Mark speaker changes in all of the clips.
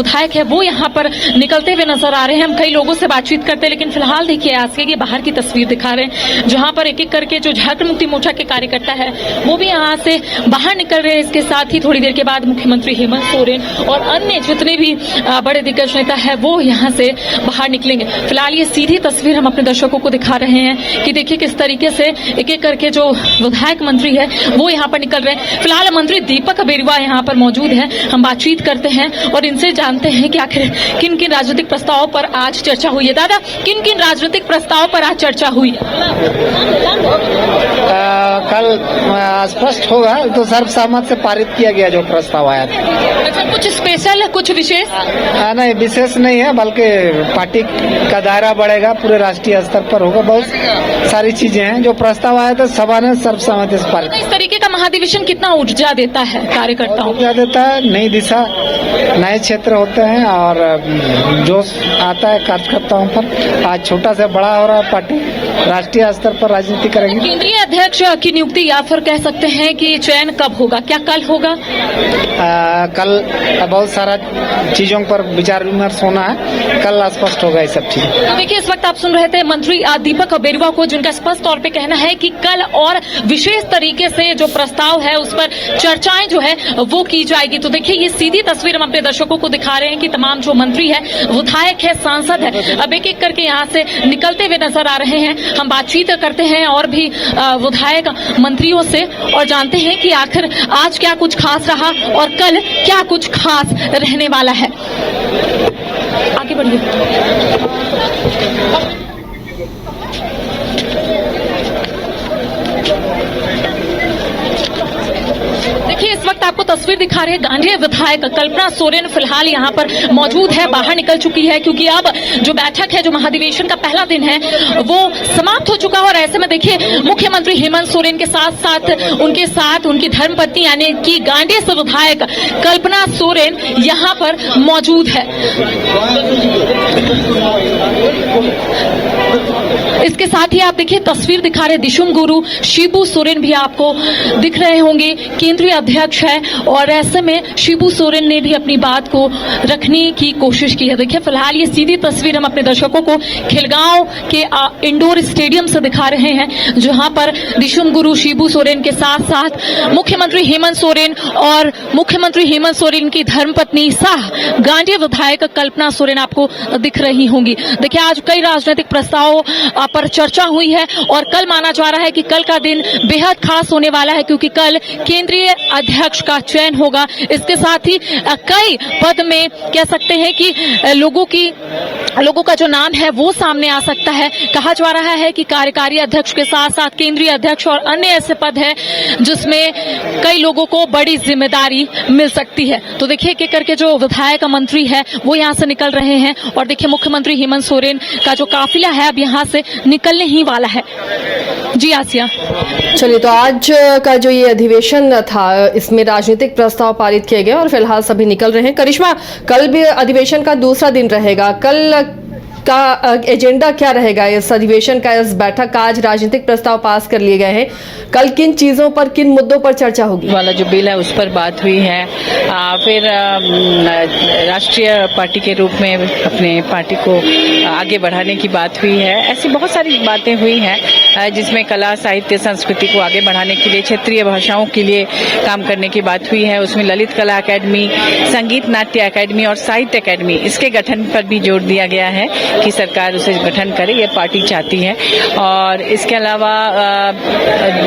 Speaker 1: विधायक है वो यहाँ पर निकलते हुए नजर आ रहे हैं। हम कई लोगों से बातचीत करते हैं, लेकिन फिलहाल देखिए आज के बाहर की तस्वीर दिखा रहे हैं, जहाँ पर एक एक करके जो झारखंड मुक्ति मोर्चा के कार्यकर्ता है वो भी यहाँ से बाहर निकल रहे हैं। इसके साथ ही थोड़ी देर के बाद मुख्यमंत्री हेमंत सोरेन और अन्य जितने भी बड़े दिग्गज नेता है वो यहाँ से बाहर निकलेंगे। फिलहाल ये सीधी तस्वीर हम अपने दर्शकों को दिखा रहे हैं कि देखिए किस तरीके से एक एक करके जो विधायक मंत्री है वो यहाँ पर निकल रहे हैं। फिलहाल मंत्री दीपक बेरुआ यहाँ पर मौजूद है, हम बातचीत करते हैं और इनसे जानते हैं कि आखिर किन किन राजनीतिक प्रस्तावों पर आज चर्चा हुई है। दादा, किन किन राजनीतिक प्रस्तावों पर आज चर्चा हुई है?
Speaker 2: कल स्पष्ट होगा, तो सर्वसम्मत से पारित किया गया जो प्रस्ताव आया था।
Speaker 1: अच्छा, कुछ स्पेशल, कुछ विशेष?
Speaker 2: नहीं, विशेष नहीं है, बल्कि पार्टी का दायरा बढ़ेगा, पूरे राष्ट्रीय स्तर पर होगा। बहुत सारी चीजें हैं जो प्रस्ताव आया था, सभा ने सर्वसम्मति से पारित।
Speaker 1: इस तरीके का महाधिवेशन कितना ऊर्जा देता है कार्यकर्ताओं?
Speaker 2: ऊर्जा देता है, नई दिशा, नए क्षेत्र होते हैं और जोश आता है कार्यकर्ताओं पर। आज छोटा से बड़ा हो रहा है, पार्टी राष्ट्रीय स्तर पर राजनीति करेगी।
Speaker 1: केंद्रीय अध्यक्ष की नियुक्ति या फिर कह सकते हैं कि चयन कब होगा, क्या कल होगा?
Speaker 2: कल बहुत सारा चीजों पर विचार विमर्श होना है, कल स्पष्ट होगा ये सब चीज।
Speaker 1: तो देखिए, इस वक्त आप सुन रहे थे मंत्री दीपक बेरुआ को, जिनका स्पष्ट तौर पे कहना है कि कल और विशेष तरीके से जो प्रस्ताव है उस पर चर्चाएं जो है वो की जाएगी। तो देखिए, ये सीधी तस्वीर हम अपने दर्शकों को दिखा रहे हैं कि तमाम जो मंत्री है, विधायक है, सांसद है, अब एक एक करके यहाँ से निकलते हुए नजर आ रहे हैं। हम बातचीत करते हैं और भी विधायक मंत्रियों से और जानते हैं कि आखिर आज क्या कुछ खास रहा और कल क्या कुछ खास रहने वाला है। आगे बढ़िए। देखिए, इस वक्त आपको तस्वीर दिखा रहे हैं, गांधी विधायक कल्पना सोरेन फिलहाल यहाँ पर मौजूद है, बाहर निकल चुकी है क्योंकि अब जो बैठक है, जो महाधिवेशन का पहला दिन है वो समाप्त हो चुका है। और ऐसे में देखिए, मुख्यमंत्री हेमंत सोरेन के साथ उनकी धर्मपत्नी यानी कि गांधी से विधायक कल्पना सोरेन यहाँ पर मौजूद है। इसके साथ ही आप देखिए तस्वीर दिखा रहे दिशुम गुरु शिबू सोरेन भी आपको दिख रहे होंगे, केंद्रीय अध्यक्ष है और ऐसे में शिबू सोरेन ने भी अपनी बात को रखने की कोशिश की है। देखिए, फिलहाल ये सीधी तस्वीर हम अपने दर्शकों को खिलगांव के इंडोर स्टेडियम से दिखा रहे हैं, जहां पर दिशुम गुरु शिबू सोरेन के साथ साथ मुख्यमंत्री हेमंत सोरेन और मुख्यमंत्री हेमंत सोरेन की धर्मपत्नी सह गांधी विधायक कल्पना सोरेन आपको दिख रही होंगी। देखिए, आज कई राजनीतिक प्रस्तावों पर चर्चा हुई है और कल माना जा रहा है कि कल का दिन बेहद खास होने वाला है, क्योंकि कल केंद्रीय अध्यक्ष का चयन होगा। इसके साथ ही कई पद में कह सकते हैं कि लोगों का जो नाम है वो सामने आ सकता है। कहा जा रहा है कि कार्यकारी अध्यक्ष के साथ साथ केंद्रीय अध्यक्ष और अन्य ऐसे पद हैं जिसमें कई लोगों को बड़ी जिम्मेदारी मिल सकती है। तो देखिए, एक एक करके जो विधायक मंत्री है वो यहाँ से निकल रहे हैं और देखिए मुख्यमंत्री हेमंत सोरेन का जो काफिला है अब यहाँ से निकलने ही वाला है। जी आसिया।
Speaker 3: चलिए, तो आज का जो ये अधिवेशन था इसमें राजनीतिक प्रस्ताव पारित किए गए और फिलहाल सभी निकल रहे हैं। करिश्मा, कल भी अधिवेशन का दूसरा दिन रहेगा, कल का एजेंडा क्या रहेगा इस अधिवेशन का, इस बैठक का? आज राजनीतिक प्रस्ताव पास कर लिए गए हैं, कल किन चीजों पर, किन मुद्दों पर चर्चा होगी?
Speaker 4: वाला जो बिल है उस पर बात हुई है, फिर राष्ट्रीय पार्टी के रूप में अपने पार्टी को आगे बढ़ाने की बात हुई है। ऐसी बहुत सारी बातें हुई हैं जिसमें कला, साहित्य, संस्कृति को आगे बढ़ाने के लिए, क्षेत्रीय भाषाओं के लिए काम करने की बात हुई है। उसमें ललित कला अकेडमी, संगीत नाट्य अकेडमी और साहित्य अकेडमी, इसके गठन पर भी जोर दिया गया है कि सरकार उसे गठन करे, ये पार्टी चाहती है। और इसके अलावा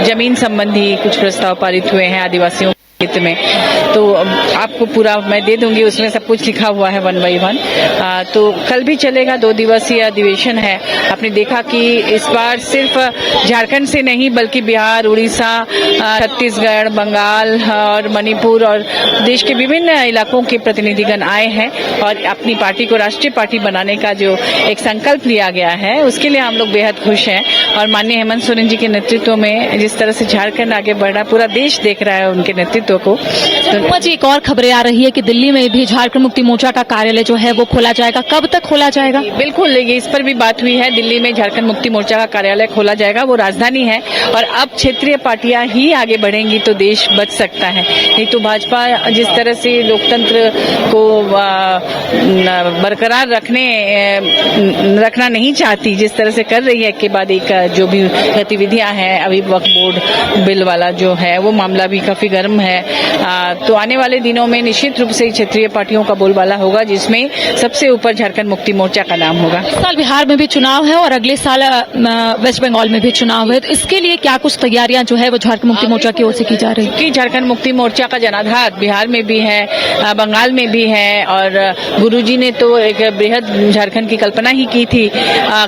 Speaker 4: जमीन संबंधी कुछ प्रस्ताव पारित हुए हैं आदिवासियों हित में, तो आपको पूरा मैं दे दूंगी, उसमें सब कुछ लिखा हुआ है 1 by 1। तो कल भी चलेगा, 2 दिवसीय अधिवेशन है। आपने देखा कि इस बार सिर्फ झारखंड से नहीं बल्कि बिहार, उड़ीसा, छत्तीसगढ़, बंगाल और मणिपुर और देश के विभिन्न इलाकों के प्रतिनिधिगण आए हैं और अपनी पार्टी को राष्ट्रीय पार्टी बनाने का जो एक संकल्प लिया गया है उसके लिए हम लोग बेहद खुश हैं। और माननीय हेमंत सोरेन जी के नेतृत्व में जिस तरह से झारखंड आगे बढ़ रहा है, पूरा देश देख रहा है उनके नेतृत्व नेतृत्व को। तो
Speaker 1: जी, एक और खबरें आ रही है कि दिल्ली में भी झारखंड मुक्ति मोर्चा का कार्यालय जो है वो खोला जाएगा, कब तक खोला जाएगा?
Speaker 4: बिल्कुल, ये इस पर भी बात हुई है। दिल्ली में झारखंड मुक्ति मोर्चा का कार्यालय खोला जाएगा, वो राजधानी है और अब क्षेत्रीय पार्टियां ही आगे बढ़ेंगी तो देश बच सकता है। नहीं तो भाजपा जिस तरह से लोकतंत्र को बरकरार रखना नहीं चाहती, जिस तरह से कर रही है, के बाद एक जो भी गतिविधियां हैं, अभी वक्फ बोर्ड बिल वाला जो है वो मामला भी काफी गर्म है। तो आने वाले दिनों में निश्चित रूप से क्षेत्रीय पार्टियों का बोलबाला होगा, जिसमें सबसे ऊपर झारखंड मुक्ति मोर्चा का नाम होगा।
Speaker 1: इस साल बिहार में भी चुनाव है और अगले साल वेस्ट बंगाल में भी चुनाव है, तो इसके लिए क्या कुछ तैयारियां जो है वो झारखंड मुक्ति मोर्चा की ओर से की जा रही है?
Speaker 4: कि झारखंड मुक्ति मोर्चा का जनाधार बिहार में भी है, बंगाल में भी है और गुरुजी ने तो एक बृहद झारखंड की कल्पना ही की थी।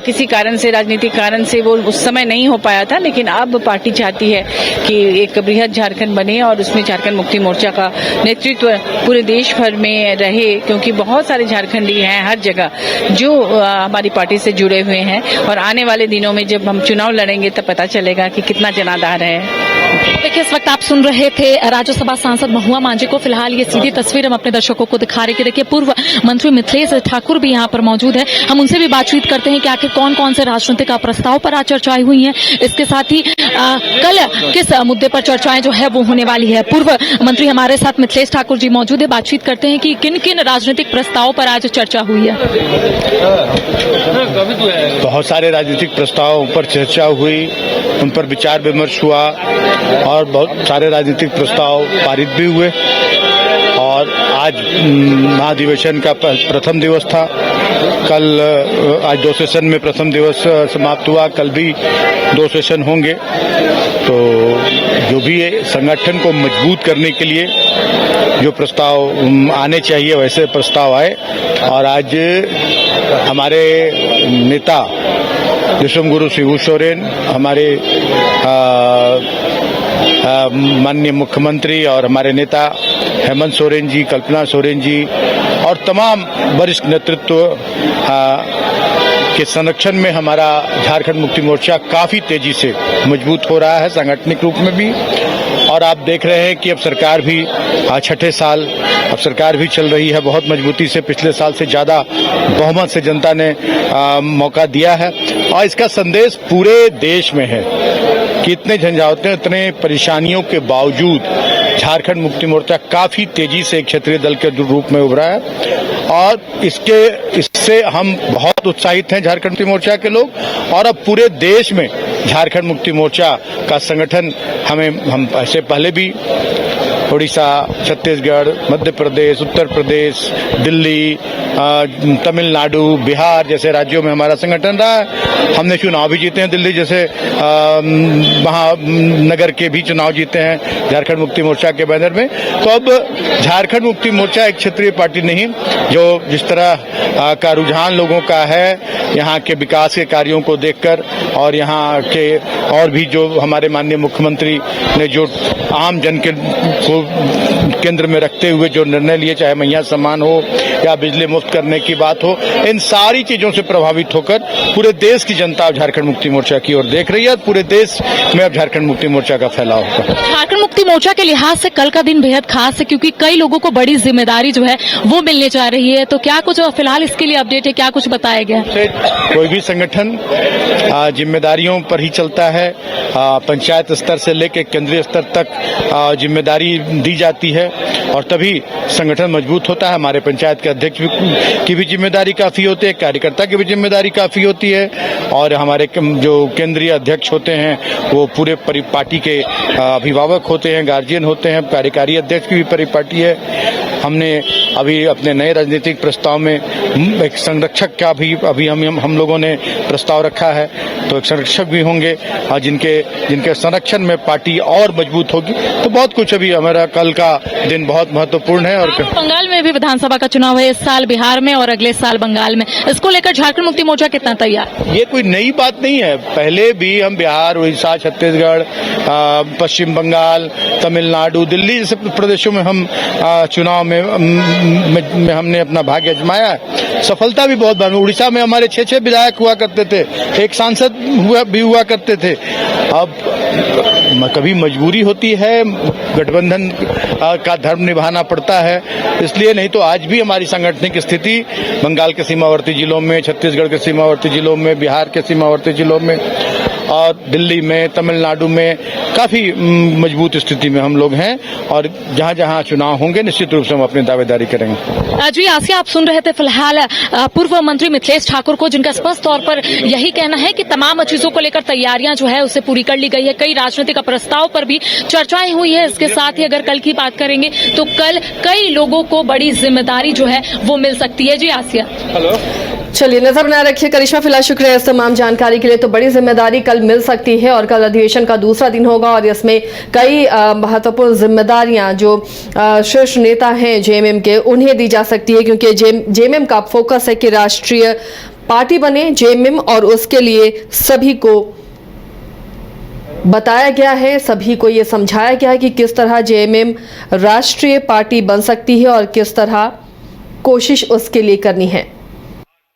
Speaker 4: किसी कारण से, राजनीतिक कारण से वो उस समय नहीं हो पाया था, लेकिन अब पार्टी चाहती है कि एक बृहद झारखंड बने और उसमें झारखंड मुक्ति मोर्चा का नेतृत्व पूरे देश भर में रहे, क्योंकि बहुत सारे झारखंडी हैं हर जगह जो हमारी पार्टी से जुड़े हुए हैं और आने वाले दिनों में जब हम चुनाव लड़ेंगे तब पता चलेगा कि कितना जनाधार है।
Speaker 1: देखिए, इस वक्त आप सुन रहे थे राज्यसभा सांसद महुआ मांझी को। फिलहाल ये सीधी तस्वीर हम अपने दर्शकों को दिखा रहे हैं। देखिए, पूर्व मंत्री मिथिलेश ठाकुर भी यहाँ पर मौजूद है, हम उनसे भी बातचीत करते हैं कि आखिर कौन कौन से राजनीतिक प्रस्ताव पर आज चर्चाएं हुई हैं। इसके साथ ही कल किस मुद्दे पर चर्चाएं जो है वो होने वाली है। पूर्व मंत्री हमारे साथ मिथिलेश ठाकुर जी मौजूद है, बातचीत करते हैं कि किन किन राजनीतिक प्रस्तावों पर आज चर्चा हुई है।
Speaker 5: बहुत सारे राजनीतिक प्रस्तावों पर चर्चा हुई, उन पर विचार विमर्श हुआ और बहुत सारे राजनीतिक प्रस्ताव पारित भी हुए। और आज महाधिवेशन का प्रथम दिवस था। कल आज 2 सेशन में प्रथम दिवस समाप्त हुआ, कल भी 2 सेशन होंगे। तो जो भी संगठन को मजबूत करने के लिए जो प्रस्ताव आने चाहिए वैसे प्रस्ताव आए। और आज हमारे नेता दिशम गुरु शिबू सोरेन, हमारे माननीय मुख्यमंत्री और हमारे नेता हेमंत सोरेन जी, कल्पना सोरेन जी और तमाम वरिष्ठ नेतृत्व के संरक्षण में हमारा झारखंड मुक्ति मोर्चा काफी तेजी से मजबूत हो रहा है, सांगठनिक रूप में भी। और आप देख रहे हैं कि अब सरकार भी 6ठे साल अब सरकार भी चल रही है बहुत मजबूती से। पिछले साल से ज्यादा बहुमत से जनता ने मौका दिया है और इसका संदेश पूरे देश में है कि इतने झंझावतें, इतने परेशानियों के बावजूद झारखंड मुक्ति मोर्चा काफी तेजी से एक क्षेत्रीय दल के रूप में उभरा है। और इससे हम बहुत उत्साहित हैं झारखंड मुक्ति मोर्चा के लोग। और अब पूरे देश में झारखंड मुक्ति मोर्चा का संगठन हम ऐसे पहले भी उड़ीसा, छत्तीसगढ़, मध्य प्रदेश, उत्तर प्रदेश, दिल्ली, तमिलनाडु, बिहार जैसे राज्यों में हमारा संगठन रहा है। हमने चुनाव भी जीते हैं, दिल्ली जैसे महानगर के भी चुनाव जीते हैं झारखंड मुक्ति मोर्चा के बैनर में। तो अब झारखंड मुक्ति मोर्चा एक क्षेत्रीय पार्टी नहीं, जो जिस तरह का रुझान लोगों का है यहाँ के विकास के कार्यों को देखकर और यहाँ के और भी जो हमारे माननीय मुख्यमंत्री ने जो आम जन को केंद्र में रखते हुए जो निर्णय लिए, चाहे मैया सम्मान हो या बिजली मुफ्त करने की बात हो, इन सारी चीजों से प्रभावित होकर पूरे देश की जनता झारखंड मुक्ति मोर्चा की ओर देख रही है। पूरे देश में अब झारखंड मुक्ति मोर्चा का फैलाव होगा।
Speaker 1: झारखंड मुक्ति मोर्चा के लिहाज से कल का दिन बेहद खास है, क्योंकि कई लोगों को बड़ी जिम्मेदारी जो है वो मिलने जा रही है। तो क्या कुछ फिलहाल इसके लिए अपडेट है, क्या कुछ बताया गया?
Speaker 5: कोई भी संगठन जिम्मेदारियों पर ही चलता है। पंचायत स्तर से लेकर केंद्रीय स्तर तक जिम्मेदारी दी जाती है और तभी संगठन मजबूत होता है। हमारे पंचायत के अध्यक्ष की भी जिम्मेदारी काफी होती है, कार्यकर्ता की भी जिम्मेदारी काफी होती है और हमारे जो केंद्रीय अध्यक्ष होते हैं वो पूरे पार्टी के अभिभावक होते हैं, गार्जियन होते हैं। कार्यकारी अध्यक्ष की भी परिपाटी है। हमने अभी अपने नए राजनीतिक प्रस्ताव में एक संरक्षक का भी अभी हम लोगों ने प्रस्ताव रखा है। तो एक संरक्षक भी होंगे और जिनके संरक्षण में पार्टी और मजबूत होगी। तो बहुत कुछ अभी हमारा कल का दिन बहुत महत्वपूर्ण है। और
Speaker 1: बंगाल में भी विधानसभा का चुनाव है इस साल, बिहार में और अगले साल बंगाल में। इसको लेकर झारखंड मुक्ति मोर्चा कितना तैयार?
Speaker 5: ये कोई नई बात नहीं है। पहले भी हम बिहार, उड़ीसा, छत्तीसगढ़, पश्चिम बंगाल, तमिलनाडु, दिल्ली जैसे प्रदेशों में हम चुनाव में हमने अपना भाग्य आजमाया है। सफलता भी बहुत बनी। उड़ीसा में हमारे 6 विधायक हुआ करते थे, एक सांसद भी हुआ करते थे। अब कभी मजबूरी होती है, गठबंधन का धर्म निभाना पड़ता है, इसलिए नहीं तो आज भी हमारी सांगठनिक स्थिति बंगाल के सीमावर्ती जिलों में, छत्तीसगढ़ के सीमावर्ती जिलों में, बिहार के सीमावर्ती जिलों में और दिल्ली में, तमिलनाडु में काफी मजबूत स्थिति में हम लोग हैं और जहां जहां चुनाव होंगे निश्चित रूप से हम अपनी दावेदारी करेंगे।
Speaker 1: जी आसिया, आप सुन रहे थे फिलहाल पूर्व मंत्री मिथिलेश ठाकुर को, जिनका स्पष्ट तौर पर यही कहना है कि तमाम चीजों को लेकर तैयारियां जो है उसे पूरी कर ली गई है। कई राजनीतिक प्रस्ताव पर भी चर्चाएं हुई है। इसके साथ ही अगर कल की बात करेंगे तो कल कई लोगों को बड़ी जिम्मेदारी जो है वो मिल सकती है। जी आसिया।
Speaker 5: हेलो,
Speaker 3: चलिए नजर बनाए रखिए करिश्मा। फिलहाल शुक्रिया इस तमाम जानकारी के लिए। तो बड़ी जिम्मेदारी कल मिल सकती है और कल अधिवेशन का दूसरा दिन होगा और इसमें कई महत्वपूर्ण जिम्मेदारियां जो शीर्ष नेता हैं जेएमएम के उन्हें दी जा सकती है, क्योंकि जेएमएम का फोकस है कि राष्ट्रीय पार्टी बने जेएमएम, और उसके लिए सभी को बताया गया है, सभी को ये समझाया गया है कि किस तरह जेएमएम राष्ट्रीय पार्टी बन सकती है और किस तरह कोशिश उसके लिए करनी है।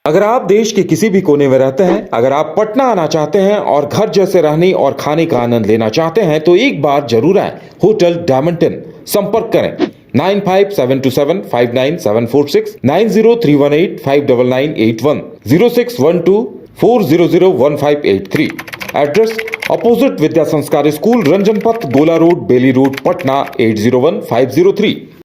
Speaker 6: अगर आप देश के किसी भी कोने में रहते हैं, अगर आप पटना आना चाहते हैं और घर जैसे रहने और खाने का आनंद लेना चाहते हैं तो एक बार जरूर आए होटल डायमंड इन। संपर्क करें 9572759746, 9031859981, 0612400158 एड्रेस अपोजिट विद्या संस्कार स्कूल, रंजन पथ, गोला रोड, बेली रोड, पटना 801503।